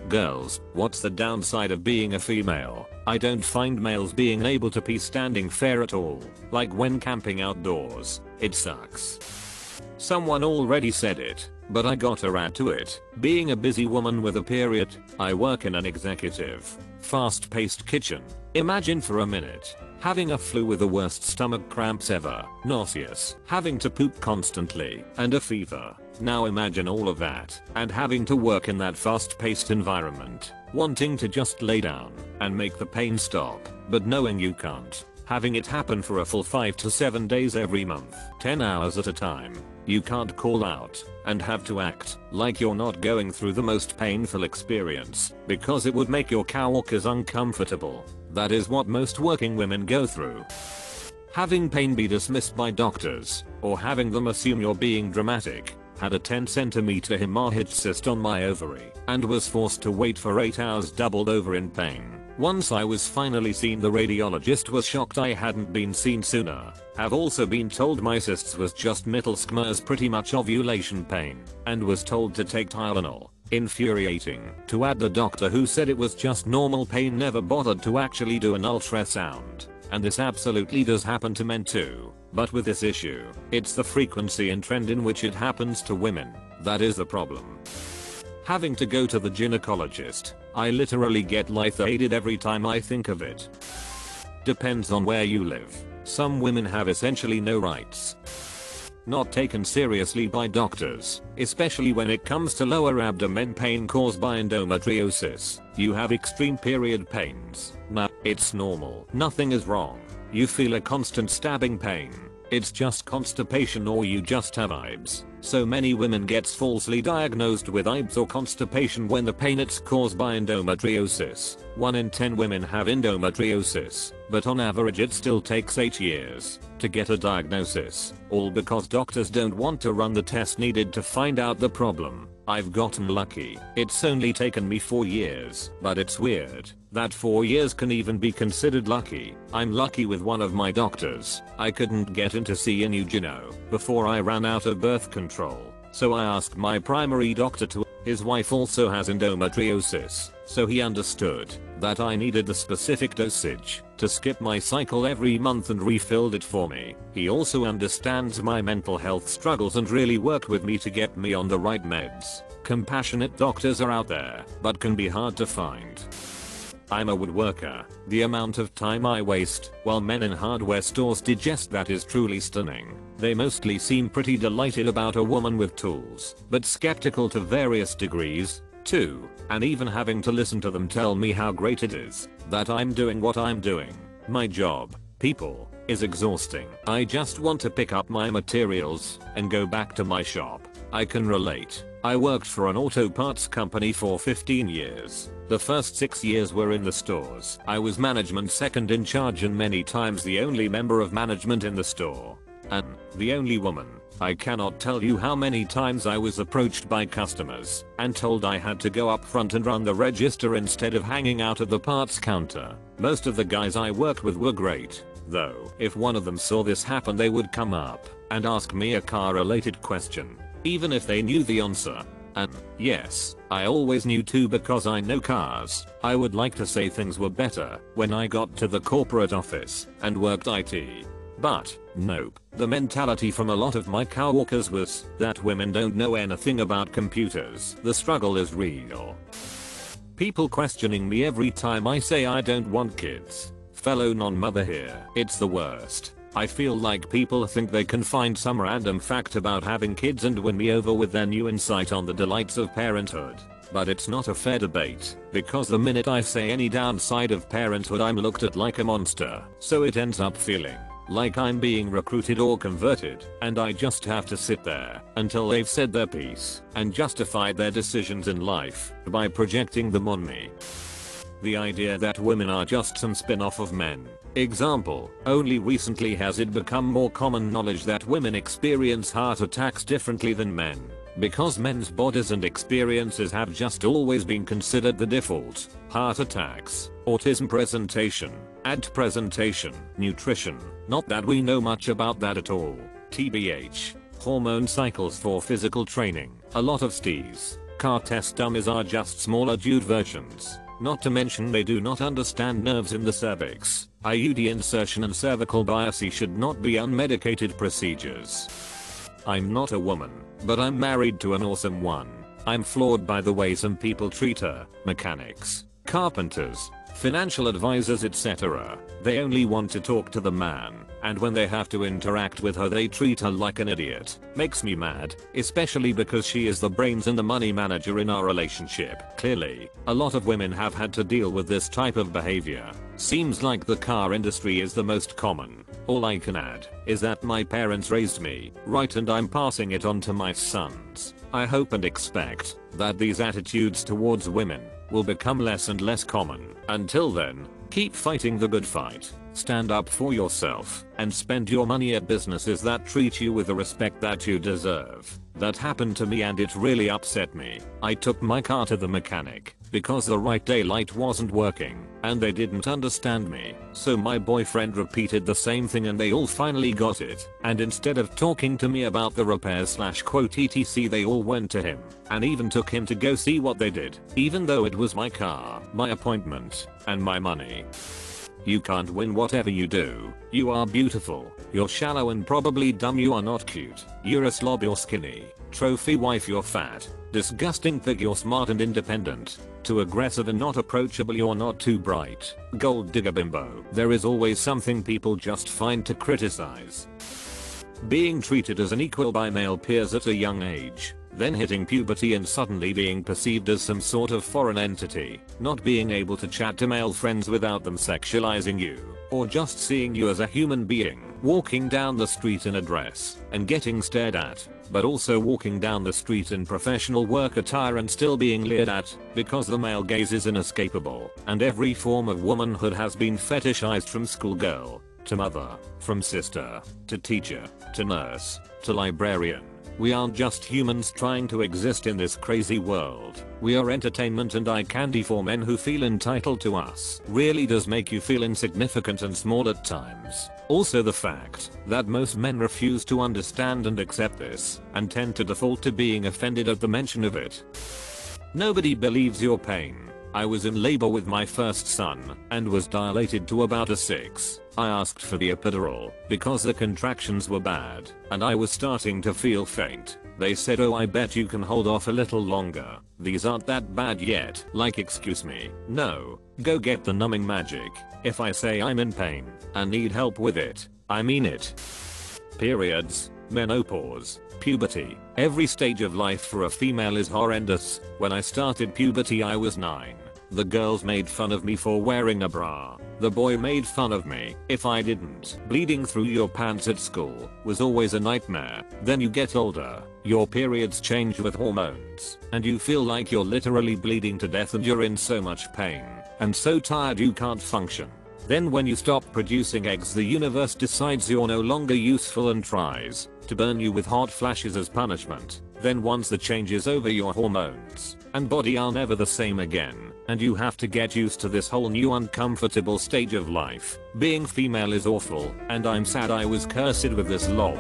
Girls, what's the downside of being a female? I don't find males being able to pee standing fair at all. Like when camping outdoors. It sucks. Someone already said it, but I gotta add to it. Being a busy woman with a period, I work in an executive, fast-paced kitchen. Imagine for a minute having a flu with the worst stomach cramps ever, nauseous, having to poop constantly, and a fever. Now imagine all of that, and having to work in that fast-paced environment, wanting to just lay down and make the pain stop, but knowing you can't. Having it happen for a full 5 to 7 days every month, 10 hours at a time. You can't call out and have to act like you're not going through the most painful experience because it would make your coworkers uncomfortable. That is what most working women go through. Having pain be dismissed by doctors or having them assume you're being dramatic. Had a 10cm hemorrhage cyst on my ovary and was forced to wait for 8 hours doubled over in pain. Once I was finally seen, the radiologist was shocked I hadn't been seen sooner. Have also been told my cysts was just middle schmers, pretty much ovulation pain, and was told to take Tylenol. Infuriating. To add, the doctor who said it was just normal pain never bothered to actually do an ultrasound. And this absolutely does happen to men too. But with this issue, it's the frequency and trend in which it happens to women that is the problem. Having to go to the gynecologist. I literally get lightheaded every time I think of it. Depends on where you live. Some women have essentially no rights. Not taken seriously by doctors, especially when it comes to lower abdomen pain caused by endometriosis. You have extreme period pains. Nah, it's normal. Nothing is wrong. You feel a constant stabbing pain. It's just constipation, or you just have IBS. So many women gets falsely diagnosed with IBS or constipation when the pain it's caused by endometriosis. 1 in 10 women have endometriosis, but on average it still takes 8 years to get a diagnosis, all because doctors don't want to run the test needed to find out the problem. I've gotten lucky. It's only taken me 4 years, but it's weird that 4 years can even be considered lucky. I'm lucky with one of my doctors. I couldn't get in to see a new gyno before I ran out of birth control, so I asked my primary doctor to. His wife also has endometriosis, so he understood that I needed the specific dosage to skip my cycle every month and refilled it for me. He also understands my mental health struggles and really worked with me to get me on the right meds. Compassionate doctors are out there, but can be hard to find. I'm a woodworker. The amount of time I waste while men in hardware stores digest that is truly stunning. They mostly seem pretty delighted about a woman with tools, but skeptical to various degrees, too, and even having to listen to them tell me how great it is that I'm doing what I'm doing. My job, people, is exhausting. I just want to pick up my materials and go back to my shop. I can relate. I worked for an auto parts company for 15 years. The first 6 years were in the stores. I was management second in charge and many times the only member of management in the store. And the only woman. I cannot tell you how many times I was approached by customers and told I had to go up front and run the register instead of hanging out at the parts counter. Most of the guys I worked with were great, though. If one of them saw this happen, they would come up and ask me a car related question, even if they knew the answer. And yes, I always knew too because I know cars. I would like to say things were better when I got to the corporate office and worked IT. But nope. The mentality from a lot of my coworkers was that women don't know anything about computers. The struggle is real. People questioning me every time I say I don't want kids. Fellow non-mother here. It's the worst. I feel like people think they can find some random fact about having kids and win me over with their new insight on the delights of parenthood. But it's not a fair debate, because the minute I say any downside of parenthood I'm looked at like a monster. So it ends up feeling like I'm being recruited or converted, and I just have to sit there until they've said their piece and justified their decisions in life by projecting them on me. The idea that women are just some spin-off of men. Example, only recently has it become more common knowledge that women experience heart attacks differently than men, because men's bodies and experiences have just always been considered the default. Heart attacks, autism presentation, AD presentation, nutrition, not that we know much about that at all. TBH, hormone cycles for physical training, a lot of STIs, car test dummies are just smaller dude versions. Not to mention they do not understand nerves in the cervix. IUD insertion and cervical biopsy should not be unmedicated procedures. I'm not a woman, but I'm married to an awesome one. I'm floored by the way some people treat her. Mechanics, carpenters, financial advisors, etc. They only want to talk to the man, and when they have to interact with her they treat her like an idiot. Makes me mad, especially because she is the brains and the money manager in our relationship. Clearly, a lot of women have had to deal with this type of behavior. Seems like the car industry is the most common. All I can add is that my parents raised me right and I'm passing it on to my sons. I hope and expect that these attitudes towards women will become less and less common. Until then, keep fighting the good fight. Stand up for yourself and spend your money at businesses that treat you with the respect that you deserve. That happened to me and it really upset me. I took my car to the mechanic because the right daylight wasn't working and they didn't understand me. So my boyfriend repeated the same thing and they all finally got it. And instead of talking to me about the repairs / etc, they all went to him and even took him to go see what they did, even though it was my car, my appointment, and my money. You can't win whatever you do. You are beautiful. You're shallow and probably dumb. You are not cute. You're a slob. You're skinny. Trophy wife. You're fat. Disgusting pig. You're smart and independent. Too aggressive and not approachable. You're not too bright. Gold digger bimbo. There is always something people just find to criticize. Being treated as an equal by male peers at a young age, then hitting puberty and suddenly being perceived as some sort of foreign entity, not being able to chat to male friends without them sexualizing you, or just seeing you as a human being, walking down the street in a dress and getting stared at, but also walking down the street in professional work attire and still being leered at, because the male gaze is inescapable, and every form of womanhood has been fetishized from schoolgirl to mother, from sister to teacher to nurse to librarian. We aren't just humans trying to exist in this crazy world. We are entertainment and eye candy for men who feel entitled to us. Really does make you feel insignificant and small at times. Also the fact that most men refuse to understand and accept this and tend to default to being offended at the mention of it. Nobody believes your pain. I was in labor with my first son and was dilated to about a 6. I asked for the epidural because the contractions were bad and I was starting to feel faint. They said, "Oh, I bet you can hold off a little longer. These aren't that bad yet." Like, excuse me? No. Go get the numbing magic. If I say I'm in pain and need help with it, I mean it. Periods, menopause, puberty. Every stage of life for a female is horrendous. When I started puberty I was 9. The girls made fun of me for wearing a bra. The boy made fun of me if I didn't. Bleeding through your pants at school was always a nightmare. Then you get older, your periods change with hormones, and you feel like you're literally bleeding to death and you're in so much pain and so tired you can't function. Then when you stop producing eggs, the universe decides you're no longer useful and tries to burn you with hot flashes as punishment. Then once the change is over, your hormones and body are never the same again, and you have to get used to this whole new uncomfortable stage of life. Being female is awful, and I'm sad I was cursed with this lol.